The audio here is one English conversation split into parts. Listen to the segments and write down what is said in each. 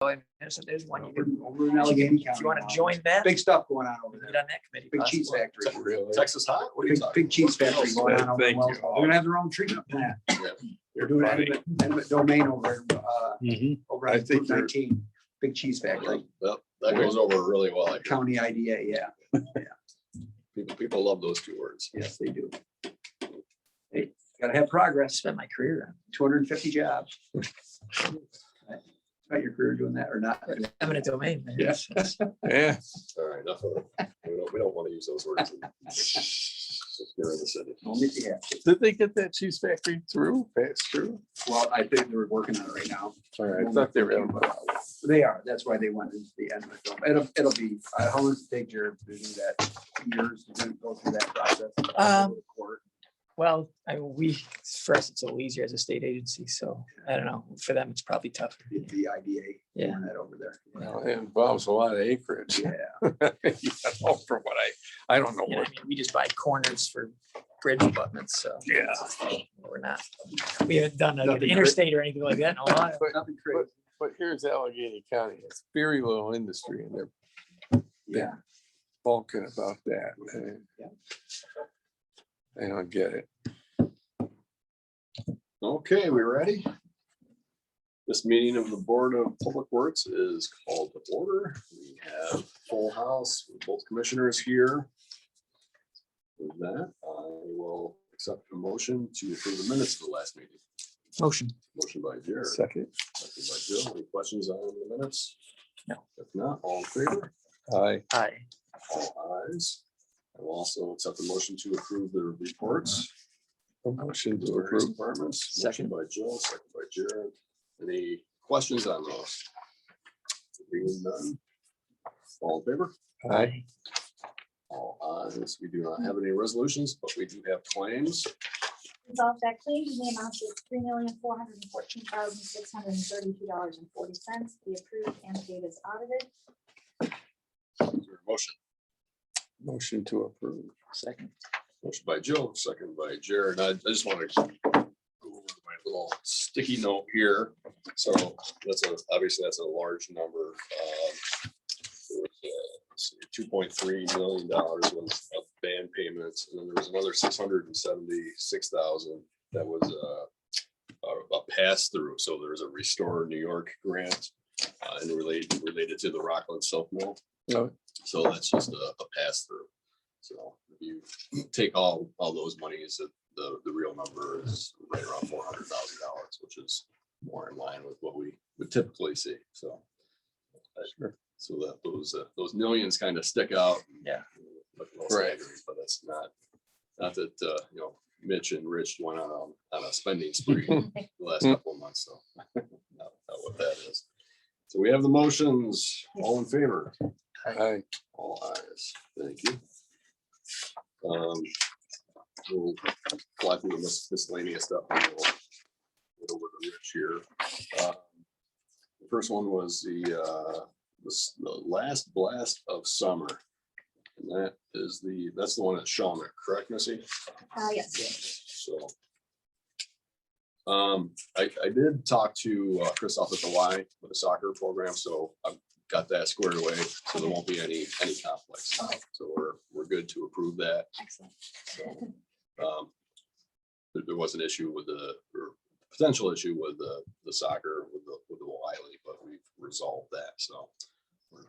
And so there's one you can, Over in Allegheny County. if you want to now. join that, Big stuff going on over get there. on that committee. Big cheese possibly. factory. Really? Texas hot? What are you Big, talking? big cheese factory going on over in Thank you. Wellsville. They're gonna have their own treatment plant. They're You're doing funny. eminent domain over, Mhm. over I on think Route they're- 19. Big cheese factory, Yep, that goes over really well. I hear. county IDA, yeah. People love those two words. Yes, they do. Hey, gotta have progress. Spent my career 250 jobs. Not your career doing that or not? on eminent domain. Man. Yes. Yeah. All right, enough of it. We don't want to use those words. Here in the city. Only if you have to. Did they get that cheese factory through? Passed through? Well, I think they're working on it right now. All right, I thought they were. in, but- They are. That's why they went into the end of it. It'll be, how long does it take Jared to do that? Years to go through that process? Court. Well, I mean, for us, it's a little easier as a state agency. So I don't know. For them, it's probably tougher. The IDA. Yeah. doing That over there. Well, it involves a lot of acreage. Yeah. You know, from what I don't know You know, what. I mean, we just buy corners for bridge abutments. So Yeah. we're not. We haven't done Nothing an cra- interstate or anything like that in a while. Nothing crazy. But here's Allegheny County. It's very little industry and they're Yeah. bulking about that. and Yeah. I don't get it. Okay, we ready? This meeting of the Board of Public Works is called to order. We have full house, with both commissioners here. With that, I will accept a motion to approve the minutes of the last meeting. Motion. Motion by Jared, Second. second by Jill. Any questions on the minutes? No. If not, all in favor? Aye. Aye. All ayes. I will also accept the motion to approve the reports. A motion to Various approve. departments. Second. Motion by Jill, second by Jared. Any questions on those? Being none. All in favor? Aye. All ayes. We do not have any resolutions, but we do have claims. Resolved that claims in the amount of $3,414,632.40 be approved and paid as audited. Is there a motion? Motion to approve. Second. Motion by Jill, second by Jared. I just want to go over my little sticky note here. So obviously that's a large number. $2.3 million was of band payments, and then there was another $676,000 that was a pass through. So there was a Restore New York grant and related to the Rockland Silk Mill. No, So that's just a pass through. So if you take all those monies, the real number is right around $400,000, which is more in line with what we would typically see. So. Sure. So that those millions kind of stick out. Yeah. Look a little Right. staggering, but it's not that, Mitch and Rich went on a spending spree the last couple of months. So not what that is. So we have the motions. All in favor? aye. All ayes. Thank you. We'll fly through the miscellaneous stuff. And we'll get over to Rich here. The first one was the last blast of summer. And that's the one at Shauna, correct, Missy? Yes. So. I did talk to Chris off at the Y with the soccer program, so I've got that squared away, so there won't be any conflicts. Okay. So we're good to approve that. Excellent. So, there was an issue or potential issue with the soccer with the Wiley, but we've resolved that, so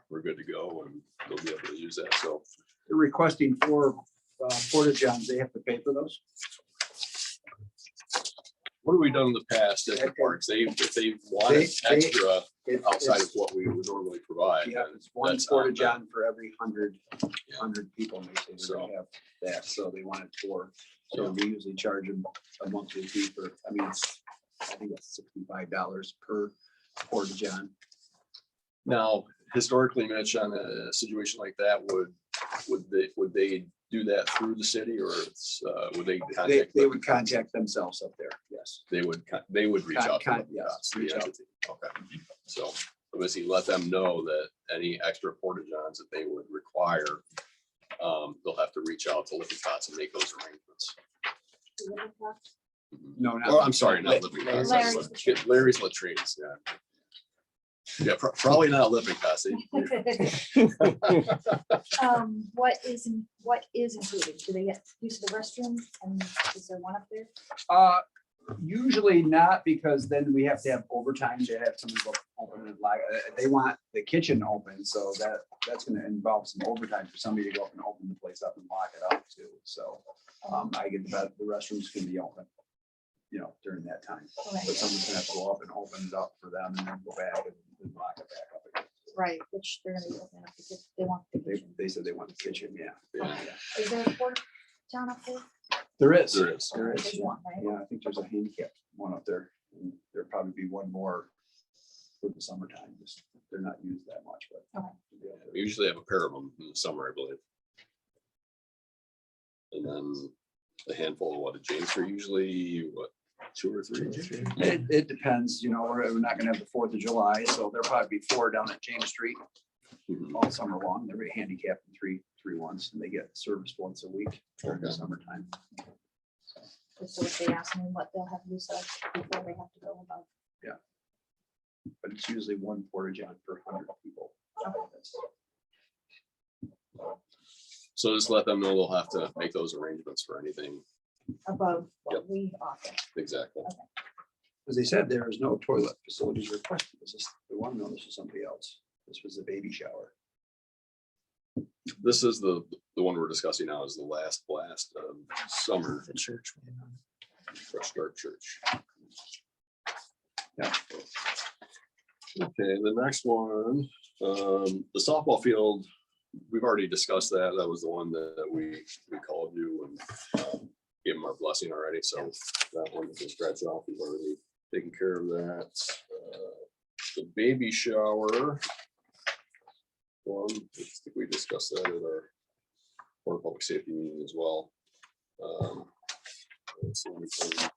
we're good to go and they'll be able to use that, so. They're requesting 4 porta johns. They have to pay for those. What have we done in the past at the parks? If they wanted They- extra outside of It's- what we would normally provide. Yeah, then it's one that's porta on them. john for every 100 Yeah. people. And they say So- they're gonna have that, so they wanted 4. So we usually charge them a monthly fee for, I think it's $65 per porta john. Now, historically, Mitch, on a situation like that, would they do that through the city or would they contact? They would contact themselves up there, yes. They would reach out. to Yes, the reach out. entity. Okay, so obviously let them know that any extra porta johns that they would require, they'll have to reach out to Lippy Tots and make those arrangements. No, Oh, I'm sorry, not Lippy Tots. Larry's Larry's Latrines, yeah. Yeah, probably not Lippincott. What is included? Do they get use of the restroom and is there one up there? Usually not, because then we have to have overtime to have someone go open and lock. They want the kitchen open, so that's gonna involve some overtime for somebody to go up and open the place up and lock it up too. So I get the restrooms can be open, you know, during that time. Okay. But someone's gonna have to go up and open it up for them and then go back and lock it back up again. Right, which they're gonna be opening up because they want the kitchen. They said they want the kitchen, yeah. Yeah. Is there a porta john up there? There is. There is. There is. There's Yeah, one, right? Yeah, I think there's a handicap one up there. And there'll probably be one more for the summertime. Just they're not used that much, but. Okay. We usually have a pair of them in the summer, I believe. And then a handful of what, James are usually, what, 2 or 3? It depends, you know, we're not gonna have the 4th of July, so there'll probably be 4 down at James Street Mhm. all summer long. They're handicapped in three ones, and they get serviced once a week during the Okay. summertime. So if they ask me what they'll have use of before they have to go above. But it's usually one porta john per 100 people. That's- So just let them know they'll have to make those arrangements for anything. Above Yep. what we offer. Exactly. As they said, there is no toilet facilities requested. They want to know this is somebody else. This was a baby shower. This is the one we're discussing now is the last blast of summer The church. Fresh Start Church. Yeah. Okay, the next one, the softball field, we've already discussed that. That was the one that we called you and gave them our blessing already. So that one we can scratch off. We've already taken care of that. The baby shower one, I think we discussed that at our Board of Public Safety meeting as well. Let's see anything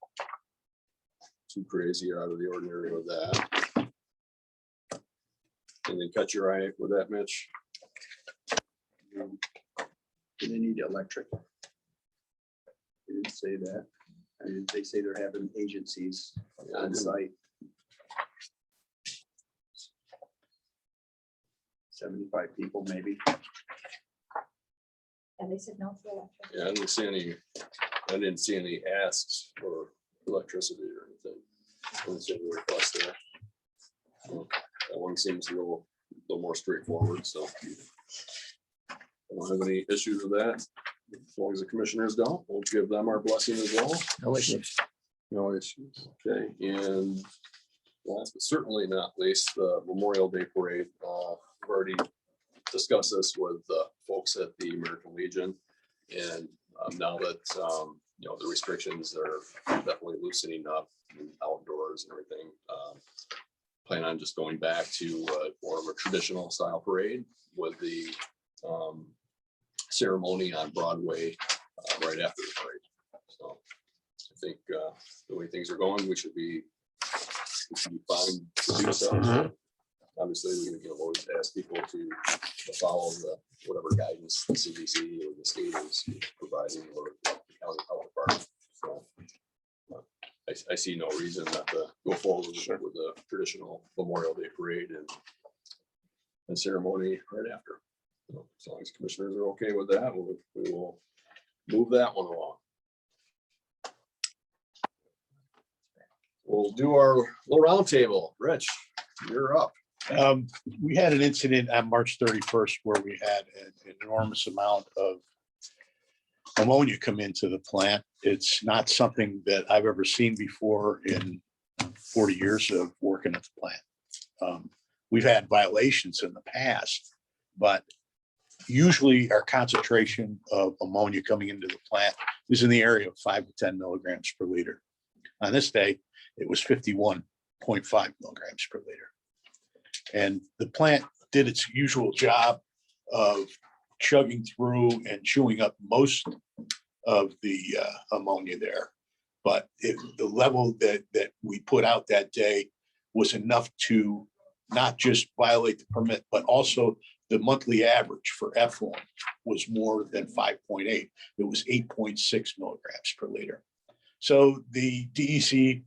too crazy or out of the ordinary with that. And then cut your eye with that, Mitch. Do they need electric? They didn't say that. I mean, they say they're having agencies on site. 75 people, maybe. And they said no for electric. Yeah, I didn't see any asks for electricity or anything. I didn't see any request there. So, that one seems a little more straightforward, so. I don't have any issues with that. As long as the commissioners don't, we'll give them our blessing as well. No issues. No issues. Okay, and last but certainly not least, the Memorial Day Parade. We've already discussed this with folks at the American Legion. And now that, you know, the restrictions are definitely loosening up outdoors and everything. Plan on just going back to more of a traditional style parade with the ceremony on Broadway right after the parade. So I think the way things are going, we should be fine to do so. Obviously, we always ask people to follow whatever guidance the CDC or the state is providing or the county health department. So I see no reason not to go forward with the traditional Memorial Day parade and ceremony right after. So as long as commissioners are okay with that, we will move that one along. We'll do our little round table. Rich, you're up. We had an incident on March 31st where we had an enormous amount of ammonia come into the plant. It's not something that I've ever seen before in 40 years of working at the plant. We've had violations in the past, but usually our concentration of ammonia coming into the plant is in the area of 5 to 10 milligrams per liter. On this day, it was 51.5 milligrams per liter. And the plant did its usual job of chugging through and chewing up most of the ammonia there. But the level that we put out that day was enough to not just violate the permit, but also the monthly average for effluent was more than 5.8. It was 8.6 milligrams per liter. So the DEC,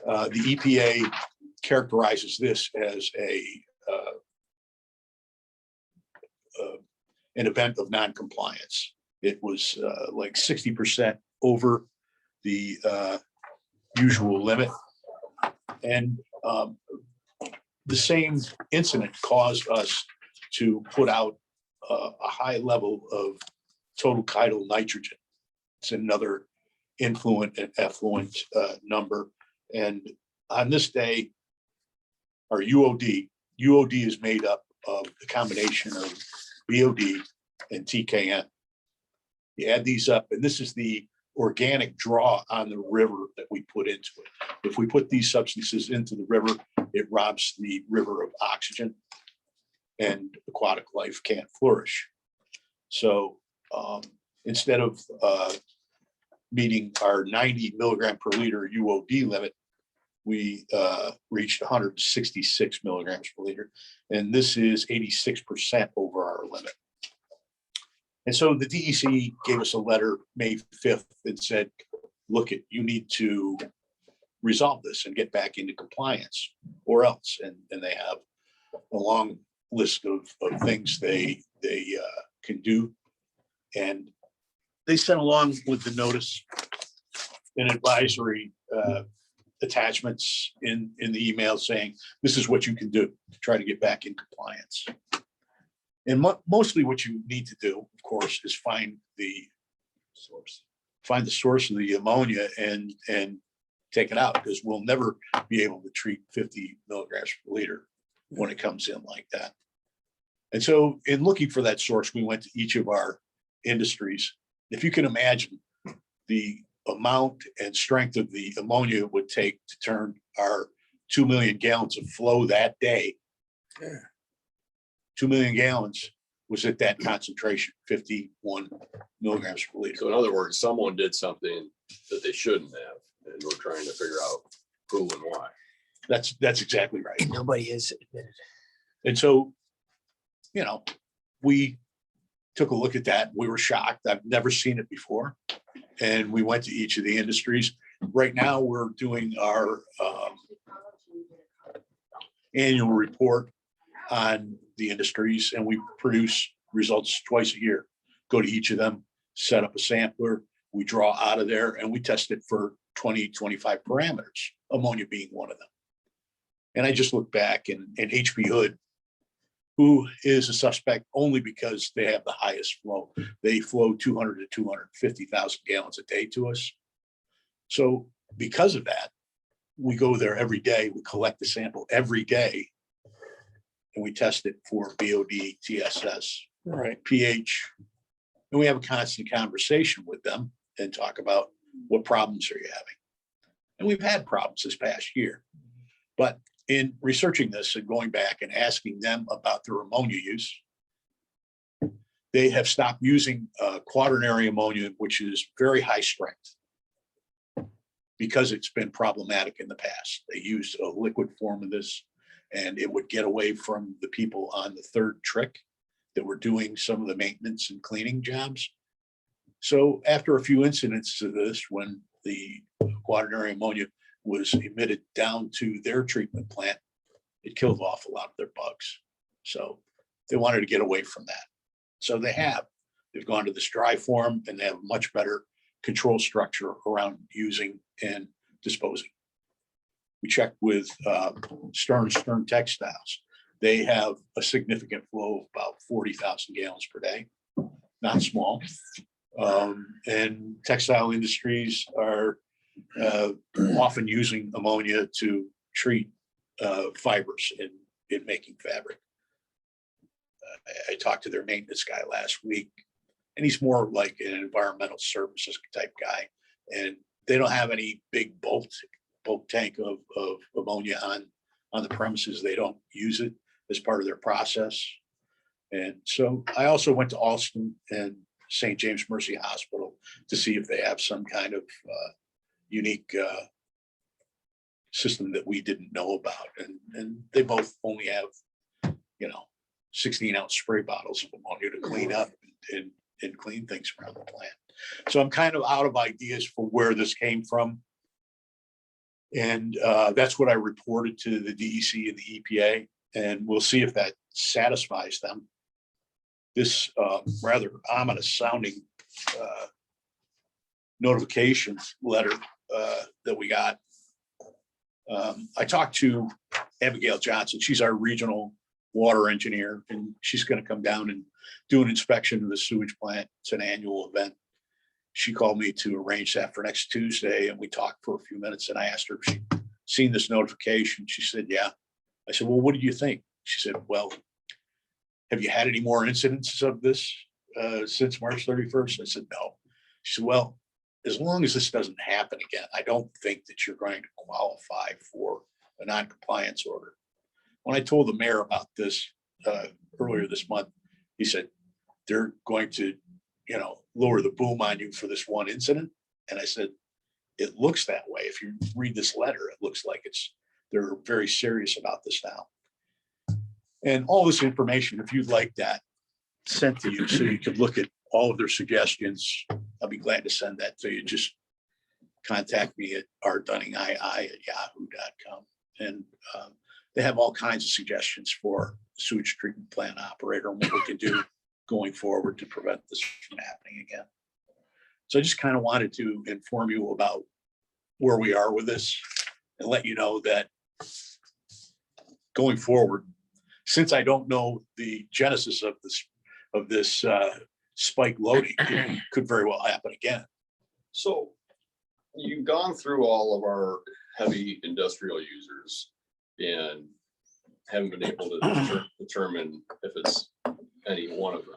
the EPA characterizes this as an event of non-compliance. It was like 60% over the usual limit. And the same incident caused us to put out a high level of total tidal nitrogen. It's another influent and effluent number. And on this day, our UOD is made up of the combination of BOD and TKN. You add these up, and this is the organic draw on the river that we put into it. If we put these substances into the river, it robs the river of oxygen and aquatic life can't flourish. So instead of meeting our 90 milligram per liter UOD limit, we reached 166 milligrams per liter. And this is 86% over our limit. And so the DEC gave us a letter May 5th and said, look, you need to resolve this and get back into compliance or else. And they have a long list of things they can do. And they sent along with the notice an advisory attachments in the email saying, this is what you can do to try to get back in compliance. And mostly what you need to do, of course, is find the source of the ammonia and take it out, because we'll never be able to treat 50 milligrams per liter when it comes in like that. And so in looking for that source, we went to each of our industries. If you can imagine the amount and strength of the ammonia it would take to turn our 2 million gallons of flow that day. 2 million gallons was at that concentration, 51 milligrams per liter. So in other words, someone did something that they shouldn't have, and we're trying to figure out who and why. That's exactly right. And nobody has admitted. And so, we took a look at that. We were shocked. I've never seen it before. And we went to each of the industries. Right now, we're doing our annual report on the industries, and we produce results twice a year. Go to each of them, set up a sampler, we draw out of there, and we test it for 20, 25 parameters, ammonia being one of them. And I just look back and HB Hood, who is a suspect only because they have the highest flow. They flow 200 to 250,000 gallons a day to us. So because of that, we go there every day, we collect the sample every day, and we test it for BOD, TSS, Right. pH. And we have a constant conversation with them and talk about what problems are you having. And we've had problems this past year. But in researching this and going back and asking them about their ammonia use, they have stopped using quaternary ammonia, which is very high strength, because it's been problematic in the past. They used a liquid form of this, and it would get away from the people on the third trick that were doing some of the maintenance and cleaning jobs. So after a few incidents of this, when the quaternary ammonia was emitted down to their treatment plant, it killed off a lot of their bugs. So they wanted to get away from that. So they've gone to this dry form, and they have much better control structure around using and disposing. We checked with Stern Textiles. They have a significant flow of about 40,000 gallons per day, not small. And textile industries are often using ammonia to treat fibers in making fabric. I talked to their maintenance guy last week, and he's more like an environmental services type guy. And they don't have any big bulk tank of ammonia on the premises. They don't use it as part of their process. And so I also went to Alston and St. James Mercy Hospital to see if they have some kind of unique system that we didn't know about. And they both only have, 16-ounce spray bottles of ammonia to clean up and clean things around the plant. So I'm kind of out of ideas for where this came from. And that's what I reported to the DEC and the EPA, and we'll see if that satisfies them. This rather ominous sounding notification letter that we got. I talked to Abigail Johnson. She's our regional water engineer, and she's going to come down and do an inspection of the sewage plant. It's an annual event. She called me to arrange that for next Tuesday, and we talked for a few minutes, and I asked her if she'd seen this notification. She said, yeah. I said, well, what do you think? She said, well, have you had any more incidences of this since March 31st? I said, no. She said, well, as long as this doesn't happen again, I don't think that you're going to qualify for a non-compliance order. When I told the mayor about this earlier this month, he said, they're going to, lower the boom on you for this one incident. And I said, it looks that way. If you read this letter, it looks like they're very serious about this now. And all this information, if you'd like that sent to you so you could look at all of their suggestions, I'll be glad to send that to you. Just contact me at rdunningii@yahoo.com. And they have all kinds of suggestions for sewage treatment plant operator and what we can do going forward to prevent this from happening again. So I just kind of wanted to inform you about where we are with this and let you know that going forward, since I don't know the genesis of this spike loading, it could very well happen again. So you've gone through all of our heavy industrial users and haven't been able to determine if it's any one of them.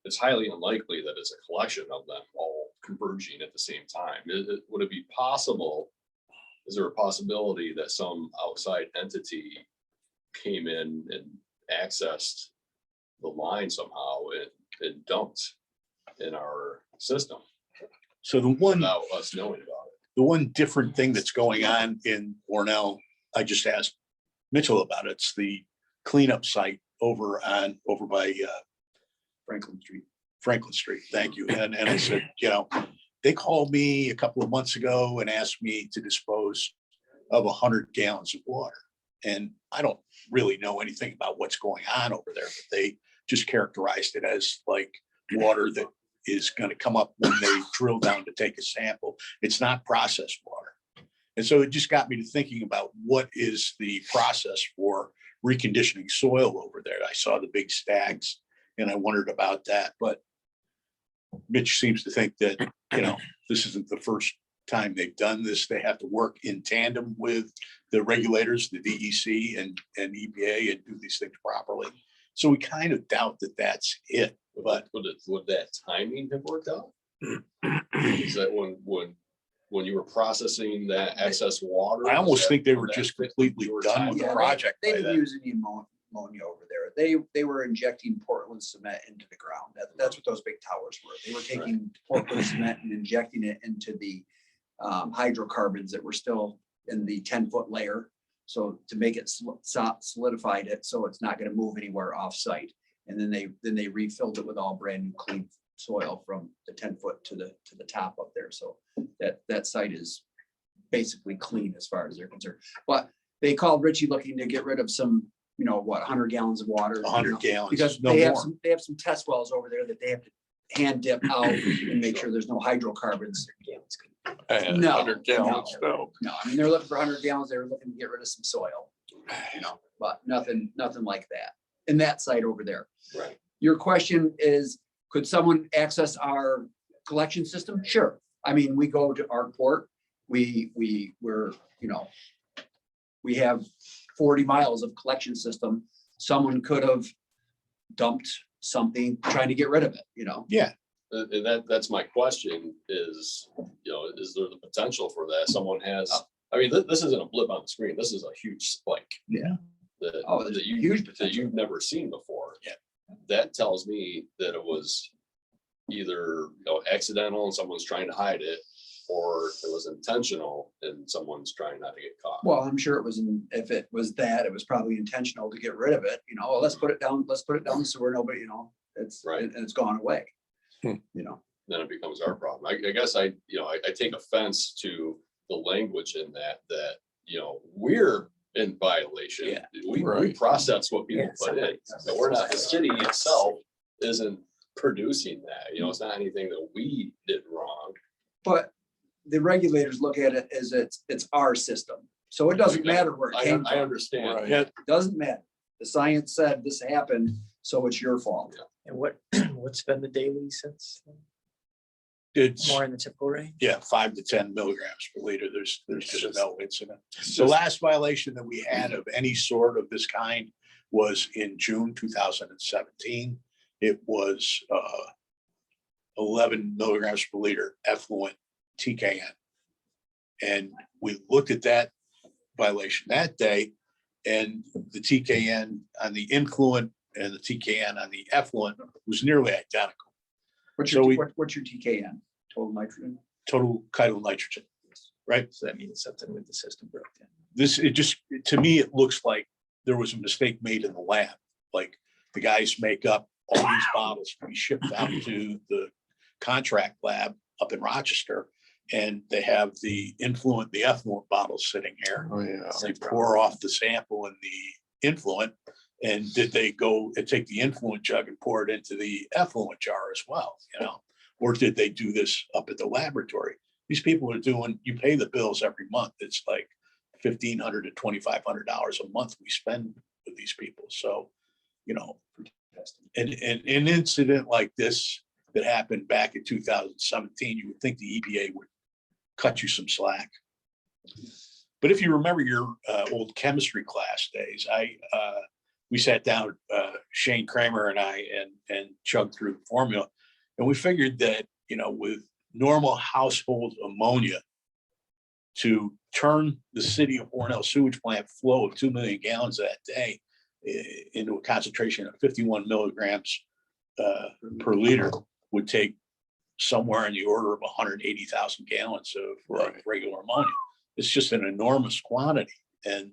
It's highly unlikely that it's a collection of them all converging at the same time. Would it be possible? Is there a possibility that some outside entity came in and accessed the line somehow and dumped in our system So the one without us knowing about it? The one different thing that's going on in Warnell, I just asked Mitchell about it. It's the cleanup site over by Franklin Street. Thank you. And I said, they called me a couple of months ago and asked me to dispose of 100 gallons of water. And I don't really know anything about what's going on over there, but they just characterized it as like water that is going to come up when they drill down to take a sample. It's not processed water. And so it just got me to thinking about what is the process for reconditioning soil over there. I saw the big stacks and I wondered about that, but Mitch seems to think that, this isn't the first time they've done this. They have to work in tandem with the regulators, the DEC and EPA, and do these things properly. So we kind of doubt that that's it, but Would that timing have worked out? Is that when you were processing that excess water? I almost think they were that just fit completely your done with the timeline? project by They've been then. using the ammonia over there. They were injecting Portland cement into the ground. That's what those big towers were. They were taking Portland cement and injecting it into the hydrocarbons that were still in the 10-foot layer. So to make it solidified it, so it's not going to move anywhere off site. And then they refilled it with all brand new clean soil from the 10-foot to the top up there. So that site is basically clean as far as they're concerned. But they called Richie looking to get rid of some, 100 gallons of water. 100 gallons, Because no they have more. some test wells over there that they have to hand dip out and make sure there's no hydrocarbons. And No, 100 gallons, no. No, I mean, they're looking for 100 gallons. They were looking to get rid of some soil, but nothing like that in that site over there. Right. Your question is, could someone access our collection system? Sure. I mean, we go to our port, we're, we have 40 miles of collection system. Someone could have dumped something trying to get rid of it, Yeah, And that's my question is, is there the potential for that? Someone has, I mean, this isn't a blip on the screen. This is a huge spike. Yeah. That, Oh, there's that you, huge that potential. you've never seen before. Yeah. That tells me that it was either, accidental and someone's trying to hide it, or it was intentional and someone's trying not to get caught. Well, I'm sure if it was that, it was probably intentional to get rid of it, let's put it down the sewer, nobody, it's, Right. and it's gone away. Hmm. Then it becomes our problem. I guess I take offense to the language in that, you know, we're in violation. Yeah. We Right. process what people Yeah, put in, but we're not, the city itself isn't producing that, you know, it's not anything that we did wrong. But the regulators look at it as it's our system. So it doesn't matter where it came I from. understand. Right. Yeah, Doesn't matter. The science said this happened, so it's your fault. And what's been the daily since? it's, More in the typical range? yeah, 5 to 10 milligrams per liter. There's It's just just- no incident. It's The just- last violation that we had of any sort of this kind was in June 2017. It was 11 milligrams per liter effluent TKN. And we looked at that violation that day, and the TKN on the influent and the TKN on the effluent was nearly identical. What's So your, we- what's your TKN? Total nitrogen? Total chiral nitrogen, right? So that means something with the system broke down. This, it just, to me, it looks like there was a mistake made in the lab. Like the guys make up all these bottles to be shipped out to the contract lab up in Rochester. And they have the influent, the effluent bottles sitting here. Oh, yeah. They pour off the sample in the influent. And did they go and take the influent jug and pour it into the effluent jar as well, you know? Or did they do this up at the laboratory? These people are doing, you pay the bills every month. It's like $1,500 to $2,500 a month we spend with these people. So, you know, an incident like this that happened back in 2017, you would think the EPA would cut you some slack. But if you remember your old chemistry class days, we sat down, Shane Kramer and I, and chugged through the formula. And we figured that, you know, with normal household ammonia, to turn the city of Hornell sewage plant flow of 2 million gallons that day into a concentration of 51 milligrams per liter would take somewhere in the order of 180,000 gallons of Right. regular ammonia. It's just an enormous quantity. And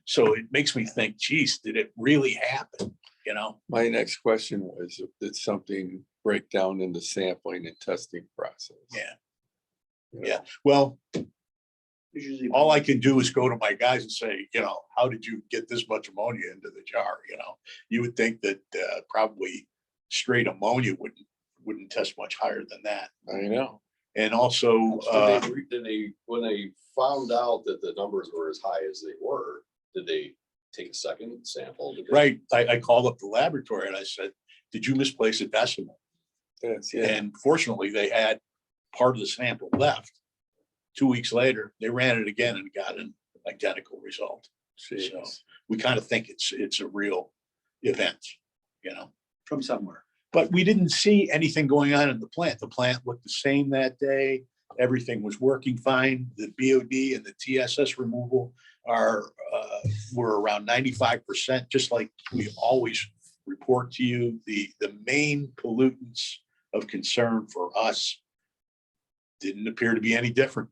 so it makes me think, geez, did it really happen? You know? My next question was, did something break down in the sampling and testing process? Yeah. You know? Yeah. Well, It's usually- all I can do is go to my guys and say, you know, how did you get this much ammonia into the jar? You know, you would think that probably straight ammonia wouldn't test much higher than that. I know. And also, Did they, when they found out that the numbers were as high as they were, did they take a second sample? right, I called up the laboratory and I said, did you misplace a decimal? Yes, yeah. And fortunately, they had part of the sample left. 2 weeks later, they ran it again and got an identical result. Jeez. We kind of think it's a real event, you know? From somewhere. But we didn't see anything going on in the plant. The plant looked the same that day. Everything was working fine. The BOD and the TSS removal were around 95%, just like we always report to you. The main pollutants of concern for us didn't appear to be any different.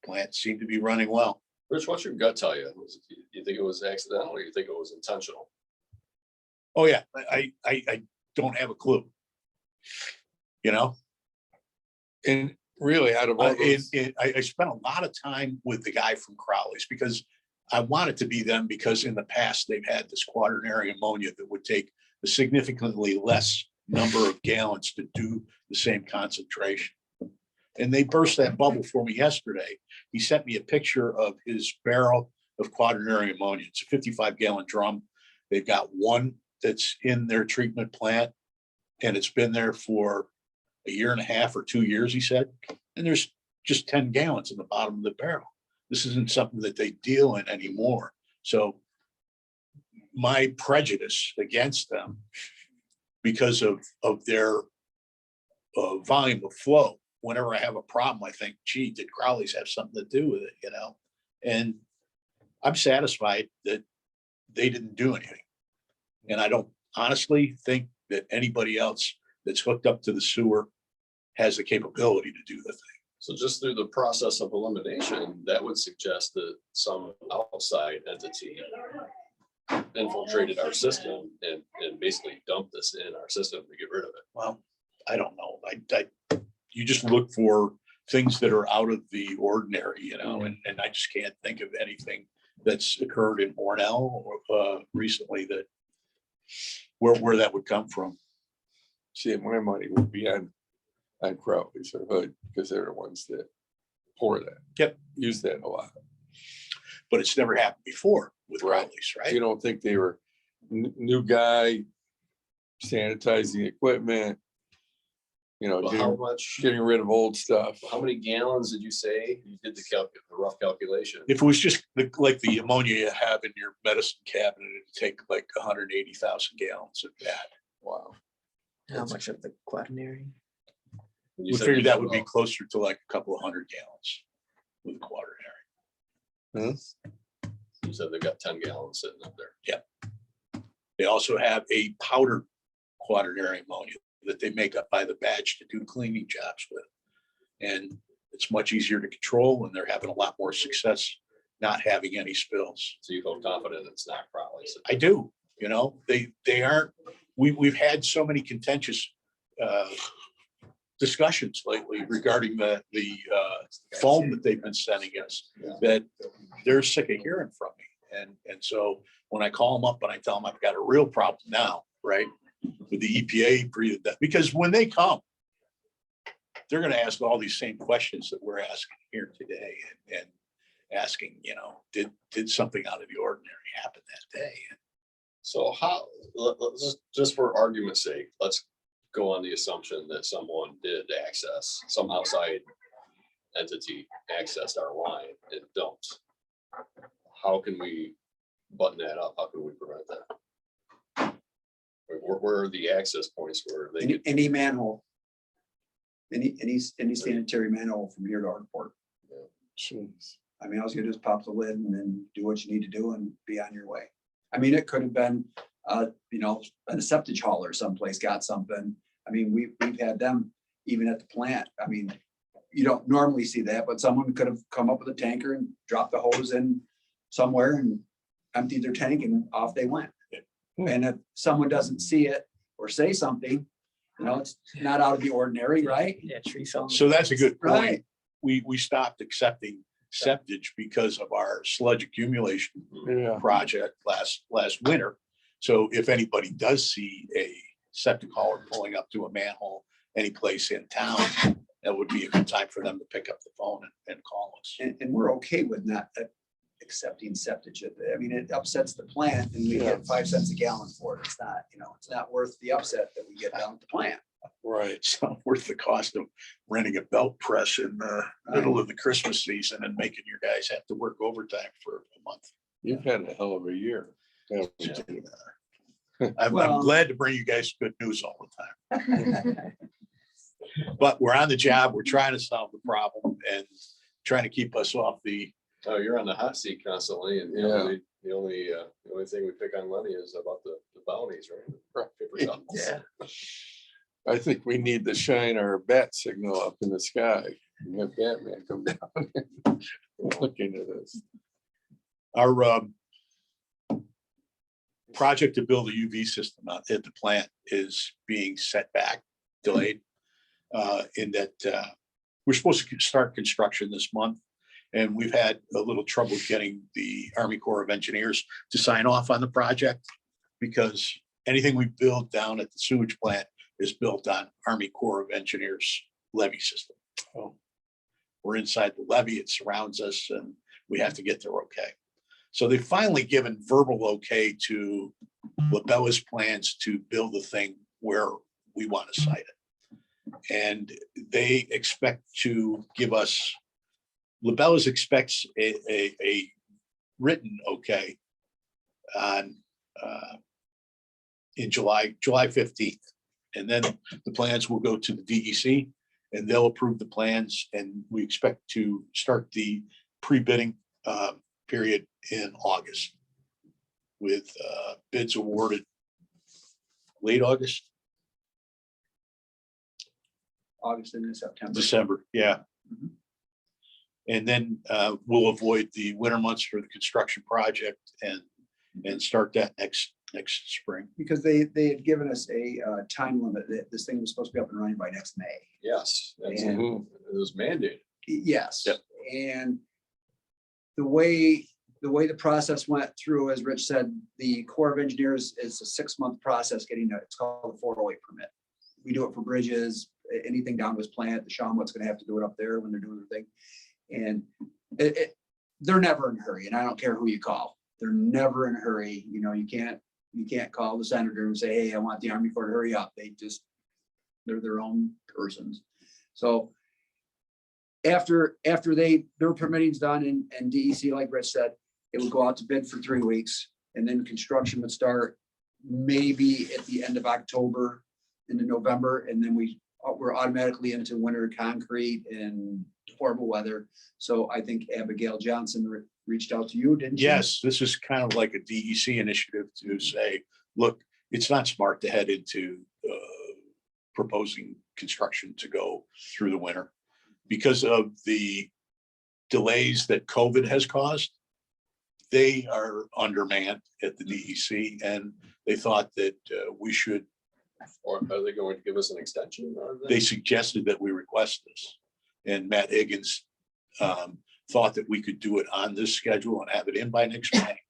Plant seemed to be running well. Rich, what's your gut tell you? You think it was accidental or you think it was intentional? Oh, yeah, I don't have a clue. You know? And really, out of all those, I spent a lot of time with the guy from Crowley's because I want it to be them, because in the past they've had this quaternary ammonia that would take a significantly less number of gallons to do the same concentration. And they burst that bubble for me yesterday. He sent me a picture of his barrel of quaternary ammonia. It's a 55-gallon drum. They've got one that's in their treatment plant, and it's been there for a year and a half or 2 years, he said. And there's just 10 gallons in the bottom of the barrel. This isn't something that they deal in anymore. So my prejudice against them, because of their volume of flow, whenever I have a problem, I think, gee, did Crowley's have something to do with it, you know? And I'm satisfied that they didn't do anything. And I don't honestly think that anybody else that's hooked up to the sewer has the capability to do the thing. So just through the process of elimination, that would suggest that some outside entity infiltrated our system and basically dumped this in our system to get rid of it. Well, I don't know. You just look for things that are out of the ordinary, you know, and I just can't think of anything that's occurred in Hornell or recently that where that would come from. See, my money would be on Crowley's or Hood, because they're the ones that pour that. Yep. Use that a lot. But it's never happened before with Right. Crowley's, right? You don't think they were new guy sanitizing equipment, you know, Well, how much, getting rid of old stuff. how many gallons did you say? You did the rough calculation. If it was just like the ammonia you have in your medicine cabinet, it'd take like 180,000 gallons of that. Wow. How much of the quaternary? You We said figured you that did would be well. closer to like a couple of 100 gallons with a quaternary. You said they've got 10 gallons sitting up there. They also have a powdered quaternary ammonia that they make up by the batch to do cleaning jobs with. And it's much easier to control, and they're having a lot more success not having any spills. So you feel confident it's not Crowley's. I do, you know, they aren't, we've had so many contentious discussions lately regarding the foam that they've been sending us, Yeah. that they're sick of hearing from me. And so when I call them up and I tell them I've got a real problem now, right? With the EPA breathed that, because when they come, they're gonna ask all these same questions that we're asking here today and asking, you know, did something out of the ordinary happen that day? So how, just for argument's sake, let's go on the assumption that someone did access, some outside entity accessed our line and dumped. How can we button that up? How can we prevent that? Where are the access points where they could, Any manhole. Any sanitary manhole from here to our port. Jeez. I mean, all you gotta do is pop the lid and then do what you need to do and be on your way. I mean, it could have been, you know, a septic hauler someplace got something. I mean, we've had them even at the plant. I mean, you don't normally see that, but someone could have come up with a tanker and dropped the hose in somewhere and emptied their tank and off they went. And if someone doesn't see it or say something, you know, it's not out of the ordinary, right? Yeah, tree fell. So that's a good point. Right. We stopped accepting septage because of our sludge accumulation Yeah. project last winter. So if anybody does see a septic hauler pulling up to a manhole any place in town, that would be a good time for them to pick up the phone and call us. And we're okay with not accepting septic. I mean, it upsets the plant and we get 5 cents a gallon for it. It's not, you know, it's not worth the upset that we get down at the plant. Right. It's not worth the cost of renting a belt press in the middle of the Christmas season and making your guys have to work overtime for a month. You've had a hell of a year. haven't you? I'm Well- glad to bring you guys good news all the time. But we're on the job. We're trying to solve the problem and trying to keep us off the, oh, you're on the hot seat constantly and Yeah. the only thing we pick on Lenny is about the bounties, right? Paper towels. Yeah. I think we need to shine our bat signal up in the sky and have Batman come down and look into this. our project to build a UV system out at the plant is being set back, delayed. In that we're supposed to start construction this month. And we've had a little trouble getting the Army Corps of Engineers to sign off on the project, because anything we build down at the sewage plant is built on Army Corps of Engineers levee system. So we're inside the levee, it surrounds us, and we have to get their okay. So they've finally given verbal okay to LaBella's plans to build the thing where we want to site it. And they expect to give us, LaBella's expects a written okay on in July 15th. And then the plans will go to the DEC and they'll approve the plans, and we expect to start the pre-bidding period in August with bids awarded late August, August into September. December, yeah. Mhm. And then we'll avoid the winter months for the construction project and start that next next spring. Because they had given us a time limit that this thing was supposed to be up and running by next May. Yes, that's- And- it was mandated. Yes. Yep. And the way the process went through, as Rich said, the Corps of Engineers is a 6-month process getting it's called a 408 permit. We do it for bridges, anything down to his plant, the Shawmut's gonna have to do it up there when they're doing their thing. And they're never in a hurry, and I don't care who you call. They're never in a hurry. You know, you can't call the senator and say, hey, I want the Army Corps to hurry up. They're their own persons. So after their permitting's done and DEC, like Rich said, it would go out to bid for 3 weeks, and then construction would start maybe at the end of October into November, and then we're automatically into winter concrete and horrible weather. So I think Abigail Johnson reached out to you, didn't she? Yes, this is kind of like a DEC initiative to say, look, it's not smart to head into proposing construction to go through the winter because of the delays that COVID has caused. They are undermanned at the DEC, and they thought that we should. Or are they going to give us an extension? They suggested that we request this, and Matt Higgins thought that we could do it on this schedule and have it in by next May.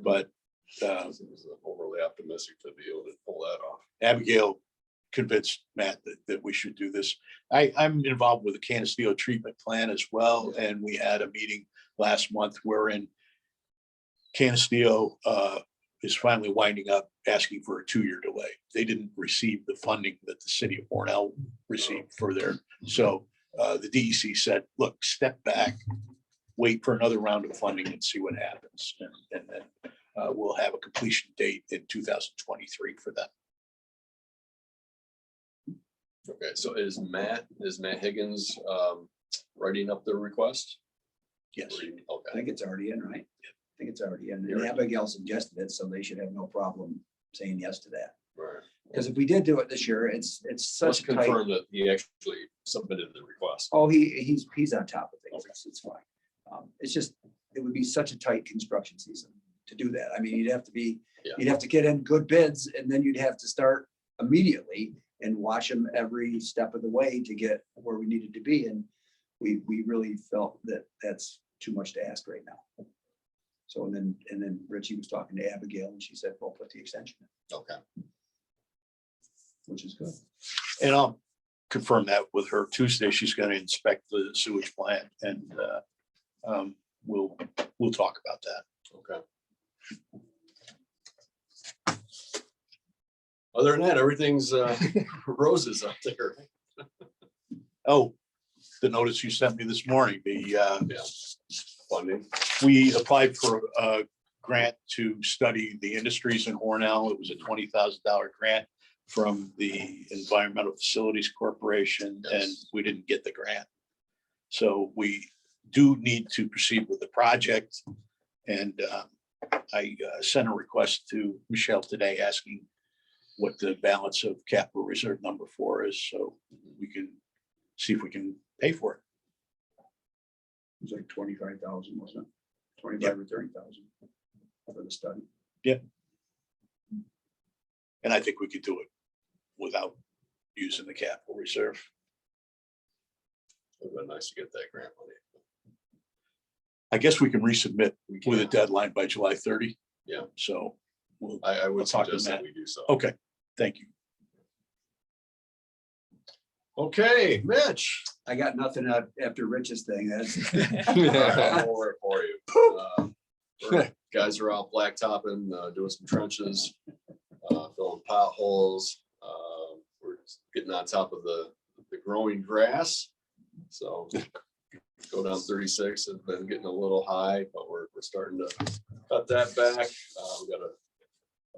But Seems overly optimistic to be able to pull that off. Abigail convinced Matt that we should do this. I'm involved with the Canisteo treatment plan as well, and we had a meeting last month wherein Canisteo is finally winding up asking for a 2-year delay. They didn't receive the funding that the city of Hornell received for their, so the DEC said, look, step back, wait for another round of funding and see what happens. And then we'll have a completion date in 2023 for them. Okay, so is Matt Higgins writing up the request? Yes. I Okay, think it's already in, right? I think it's already in. And Abigail suggested it, so they should have no problem saying yes to that. right. Because if we did do it this year, it's Let's such a tight. confirm that he actually submitted the request. Oh, he's on top of things. It's fine. It's just, it would be such a tight construction season to do that. I mean, you'd have to get in good bids, and then you'd have to start immediately and watch them every step of the way to get where we needed to be. And we really felt that that's too much to ask right now. So, and then Richie was talking to Abigail, and she said, well, put the extension in, Okay, which is good. And I'll confirm that with her Tuesday. She's going to inspect the sewage plant, and we'll talk about that. okay. Other than that, everything's roses up there. Oh, the notice you sent me this morning, Yeah, funding. we applied for a grant to study the industries in Hornell. It was a $20,000 grant from the Environmental Facilities Corporation, and Yes. we didn't get the grant. So we do need to proceed with the project. And I sent a request to Michelle today asking what the balance of capital reserve number 4 is, so we can see if we can pay for it. It was like 25,000, wasn't it? 25 or 30,000 for the study. And I think we could do it without using the capital reserve. It would have been nice to get that grant money. I guess we can resubmit We with a can. deadline by July 30. Yeah. So, I I'll would talk to suggest that Matt. we do so. okay, thank you. Okay, Mitch. I got nothing after Rich's thing. That's I'll work for you. Guys are out blacktopping, doing some trenches, filling potholes. We're getting on top of the growing grass. So go down 36 has been getting a little high, but we're starting to cut that back. We got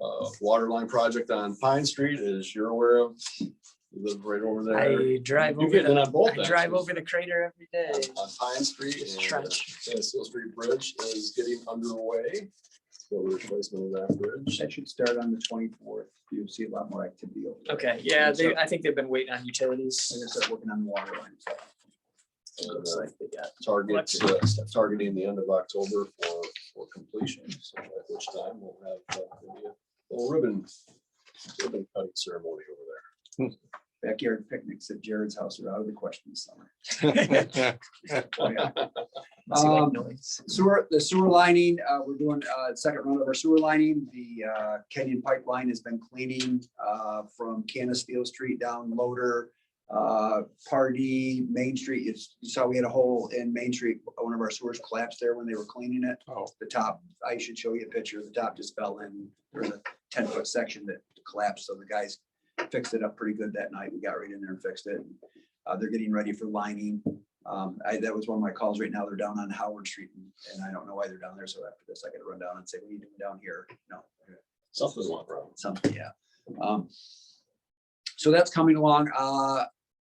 a water line project on Pine Street, as you're aware of. You live right over there. I drive You're over getting it on both I drive axes. over the crater every day. On Pine Street, It's and trench. Seal Street Bridge is getting underway. So the replacement of that bridge. That should start on the 24th. You'll see a lot more activity over there. Okay, yeah, I think they've been waiting on utilities. They're gonna start working on the water line. So It And, looks like they got targeting the end of October for completion. So at which time we'll have maybe Little ribbon cutting ceremony over Backyard picnics at Jared's house are out of the question this summer. Oh, yeah. Must you like Um, noise? The sewer lining, we're doing second run of our sewer lining. The Kenyon pipeline has been cleaning from Canisteo Street down Loader, Pardee, Main Street. You saw we had a hole in Main Street. One of our sewers collapsed there when they were cleaning it. Oh, The top, I should show you a picture. The top just fell in. There's a 10-foot section that collapsed. So the guys fixed it up pretty good that night. We got right in there and fixed it. They're getting ready for lining. That was one of my calls right now. They're down on Howard Street and I don't know why they're down there. So after this, I gotta run down and say, what are you doing down here? No, there. Something went wrong. something, yeah. So that's coming along.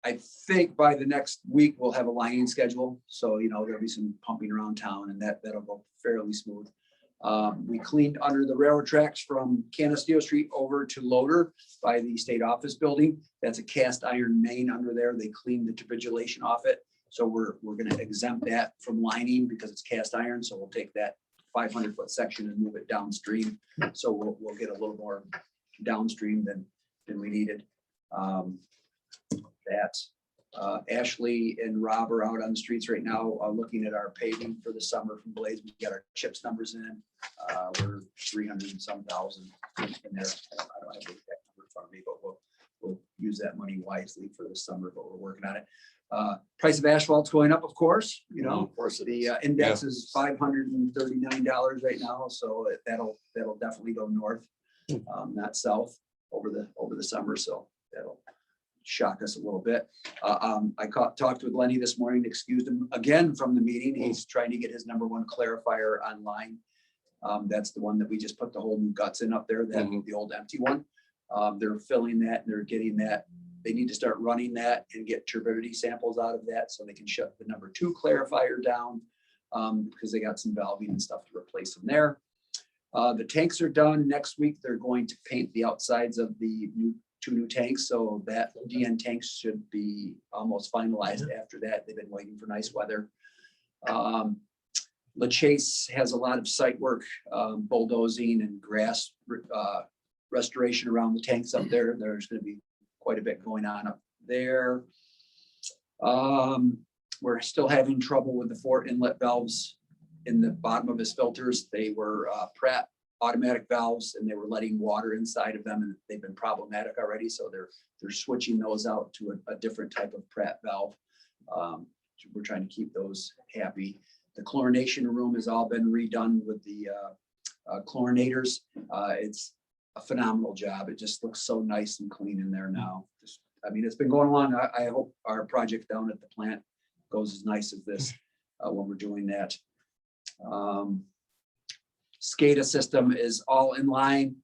I think by the next week, we'll have a lining schedule. So, there'll be some pumping around town and that'll go fairly smooth. We cleaned under the railroad tracks from Canisteo Street over to Loader by the state office building. That's a cast iron main under there. They cleaned the capitulation off it. So we're gonna exempt that from lining because it's cast iron. So we'll take that 500-foot section and move it downstream. So we'll get a little more downstream than we needed. Ashley and Rob are out on the streets right now, looking at our paving for the summer from Blaze. We got our CHIPS numbers in. We're 300 and some thousand in there. I don't have the exact number in front of me, but we'll use that money wisely for the summer, but we're working on it. Price of asphalt's going up, of course, Of course it is. the index is $539 right now, so that'll definitely go north, not south over the summer. So that'll shock us a little bit. I talked with Lenny this morning, excused him again from the meeting. He's trying to get his #1 clarifier online. That's the one that we just put the whole new guts in up there, the old empty one. They're filling that and they're getting that. They need to start running that and get turbidity samples out of that so they can shut the #2 clarifier down because they got some valving and stuff to replace them there. The tanks are done. Next week, they're going to paint the outsides of the two new tanks. So that DN tanks should be almost finalized after that. They've been waiting for nice weather. LaChase has a lot of site work, bulldozing and grass restoration around the tanks up there. There's going to be quite a bit going on up there. We're still having trouble with the 4 inlet valves in the bottom of his filters. They were Pratt automatic valves and they were letting water inside of them and they've been problematic already. So they're switching those out to a different type of Pratt valve. We're trying to keep those happy. The chlorination room has all been redone with the chlorinators. It's a phenomenal job. It just looks so nice and clean in there now. It's been going along. I hope our project down at the plant goes as nice as this when we're doing that. SCADA system is all in line.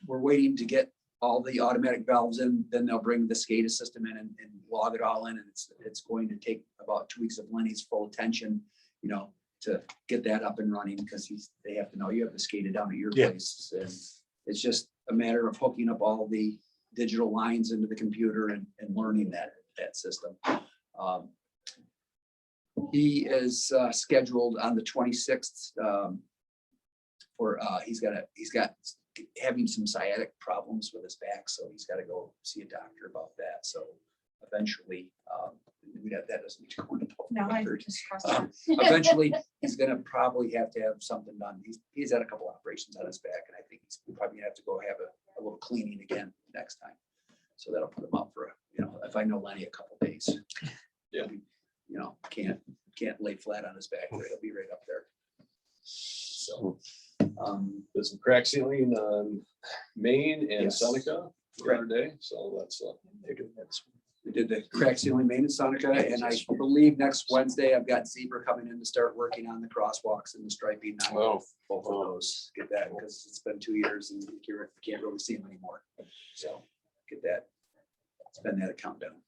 We're waiting to get all the automatic valves in, then they'll bring the SCADA system in and log it all in. And it's going to take about 2 weeks of Lenny's full attention, to get that up and running because they have to know you have the SCADA down at your place. And it's just a matter of hooking up all the digital lines into the computer and learning that system. He is scheduled on the 26th for he's got having some sciatic problems with his back, so he's got to go see a doctor about that. So eventually, that doesn't need to go into No, I public record. just crossed that. Eventually, he's gonna probably have to have something done. He's had a couple operations on his back, and I think he's probably gonna have to go have a little cleaning again next time. So that'll put him up for, if I know Lenny a couple days. Yeah. Can't lay flat on his back. He'll be right up there. So, There's some crack sealing on Main and Yes. Seneca the other day, so that's they're doing that. We did the crack sealing main in Seneca, and I believe next Wednesday I've got Zebra coming in to start working on the crosswalks and the striping on both of those. Get that, because it's been 2 years and you can't really see them anymore. So get that, spend that account down.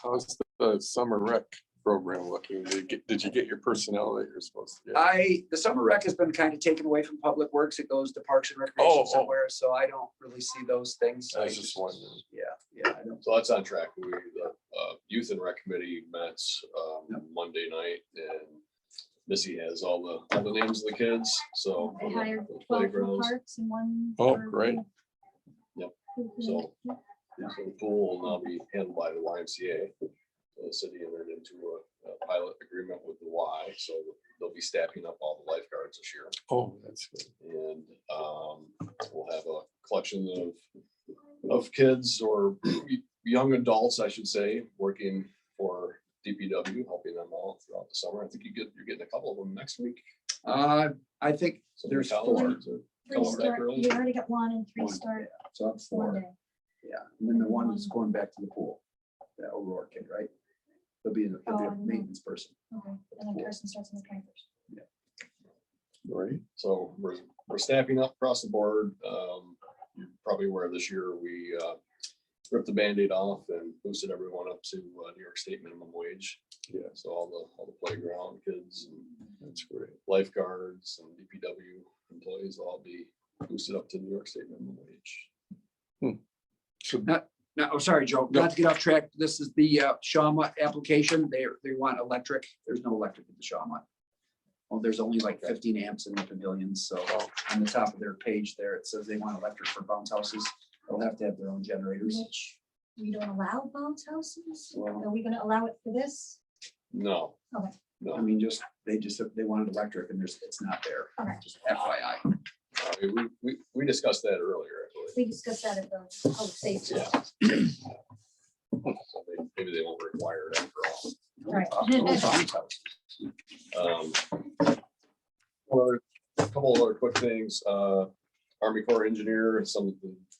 how's the summer rec program looking? Did you get your personnel that you're supposed to get? The summer rec has been kind of taken away from Public Works. It goes to Parks and Oh, Recreation oh. somewhere, so I don't really see those things. I was just wondering. Yeah, I don't. So that's on track. The Youth and Rec Committee met Yep. Monday night and Missy has all the names of the kids, so. They on the- hired the 12 for playgrounds. parks and one. Oh, for great. the- So- So the pool will now be handled by the YMCA. The city entered into a pilot agreement with the Y, so they'll be staffing up all the lifeguards this year. Oh, that's good. And we'll have a collection of kids or young adults, I should say, working for DPW, helping them all throughout the summer. I think you're getting a couple of them next week. I think So there's college four. or- Three Color start, early. you already got one and three One, start So I'm one four. day. Yeah, and then the one is going back to the pool, that Aurora kid, right? He'll be Oh, I a don't know. maintenance person. Okay, and then Carson starts on the 21st. Right. So we're staffing up across the board. You're probably aware this year we ripped the Band-Aid off and boosted everyone up to New York State minimum wage. Yeah. So all the playground kids and That's great. lifeguards and DPW employees will all be boosted up to New York State minimum wage. So No, oh, sorry, Joe, not to get off track. This is the Shawmut application. They want electric. There's no electric at the Shawmut. Well, there's only like 15 amps in the pavilions, so on the top of their page there, it says they want electric for bounce houses. They'll have to have their own generators. Which we don't allow bounce houses? Well- Are we gonna allow it for this? No. Okay. I No, mean, they wanted electric and it's not there. Okay. Just FYI. we discussed that earlier, I believe. We discussed that at the public safety. Yeah. So maybe they won't require it after all. Right. Or a couple of other quick things, Army Corps engineer, something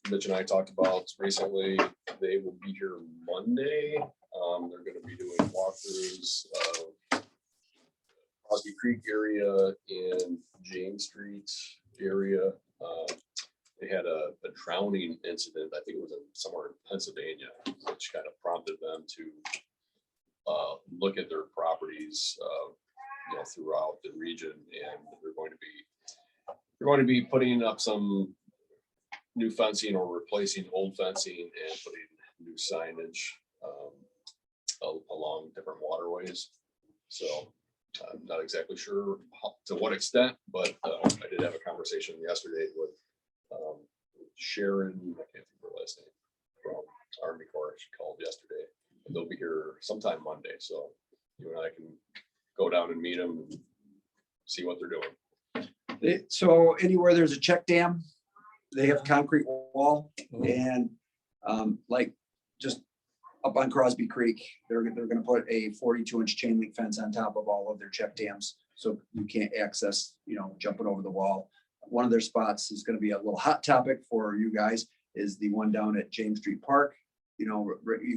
Mitch and I talked about recently, they will be here Monday. They're gonna be doing walkthroughs of Crosby Creek area and James Street area. They had a drowning incident, I think it was somewhere in Pennsylvania, which kind of prompted them to look at their properties, throughout the region, and they're going to be putting up some new fencing or replacing old fencing and putting new signage along different waterways. So I'm not exactly sure to what extent, but I did have a conversation yesterday with Sharon, I can't think of her last name, from Army Corps. She called yesterday. They'll be here sometime Monday, so you and I can go down and meet them and see what they're doing. So anywhere there's a check dam, they have concrete wall and like just up on Crosby Creek, they're gonna put a 42-inch chain link fence on top of all of their check dams. So you can't access, jumping over the wall. One of their spots is gonna be a little hot topic for you guys is the one down at James Street Park. You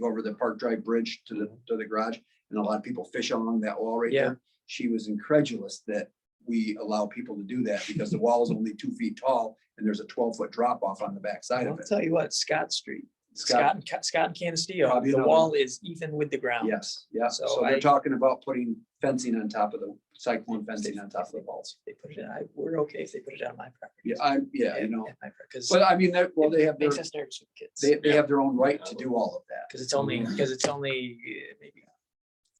go over the Park Drive Bridge to the garage and a lot of people fish along that wall right Yeah. there. She was incredulous that we allow people to do that because the wall is only 2 feet tall and there's a 12-foot drop off on the backside I'll of it. tell you what, Scott Street, Scott- Scott and Canasteo, Probably the another- wall is even with the ground. Yes, yeah. So So they're I- talking about putting fencing on top of the cyclone fencing on top of the walls. They put it, we're okay if they put it on my property. Yeah, Because But I mean, they have their, makes us nervous with kids. they have their own right to do all of that. Because it's only maybe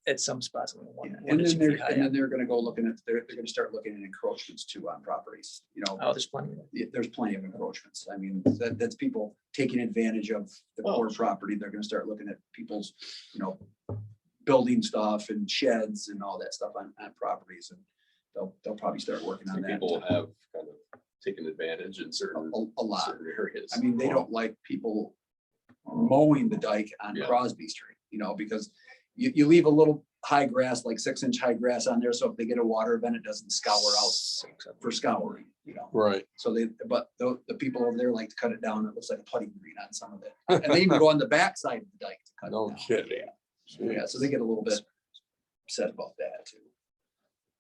at some spots. only one- one And to then 2 they're, feet high. and then they're gonna go looking at, they're gonna start looking at encroachments too on properties, Oh, there's plenty of it. there's plenty of encroachments. I mean, that's people taking advantage of the Oh, core property. They're gonna start looking at people's, building stuff and sheds and all that stuff on properties. And they'll probably start working on that. People have kind of taken advantage in certain A lot. certain areas. I mean, they don't like people mowing the dike on Yeah. Crosby Street, because you leave a little high grass, like 6-inch high grass on there. So if they get a water event, it doesn't scour out for scouring, Right. So but the people over there like to cut it down. It looks like a putting green on some of it. And they even go on the backside of the dike to cut No it down. kidding. Yeah, so they get a little bit upset about that too.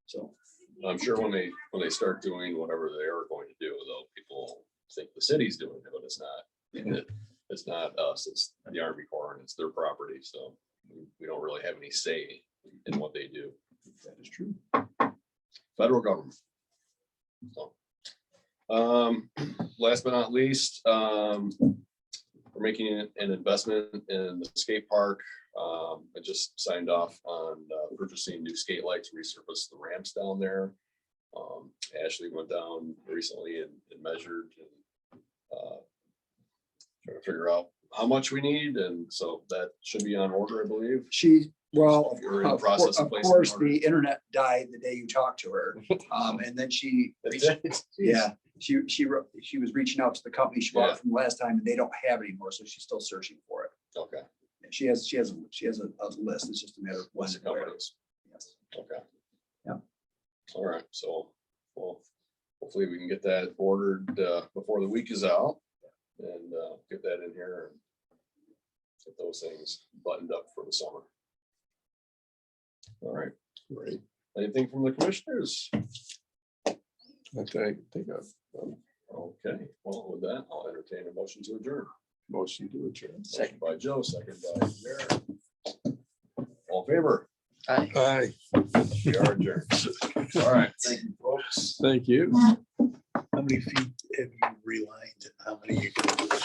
So, I'm sure when they start doing whatever they are going to do, though, people think the city's doing it, but it's not. It's not us, it's the Army Corps and it's their property, so we don't really have any say in what they do. that is true. Federal government. So, last but not least, we're making an investment in the skate park. I just signed off on purchasing new skate lights, resurface the ramps down there. Ashley went down recently and measured and trying to figure out how much we need, and so that should be on order, I believe. Well, You're in the of process of of placing course, an order. the internet died the day you talked to her. And then she, yeah, she was reaching out to the company she bought it from last time and they don't have it anymore. So she's still searching for it. Okay. And she has a list. It's just a matter of when What's the and where. companies? Yes. Okay. Yeah. All right, so, well, hopefully we can get that ordered before the week is out and get that in here and get those things buttoned up for the summer. All right, Great. anything from the commissioners? That's what I think of. Okay, well, with that, I'll entertain a motion to adjourn. Motion to adjourn. Second by Joe, second by Jared. All in favor? Aye. Aye, We are adjourned. All right, thank you, folks. thank you. How many feet have you relined? How many you gonna do?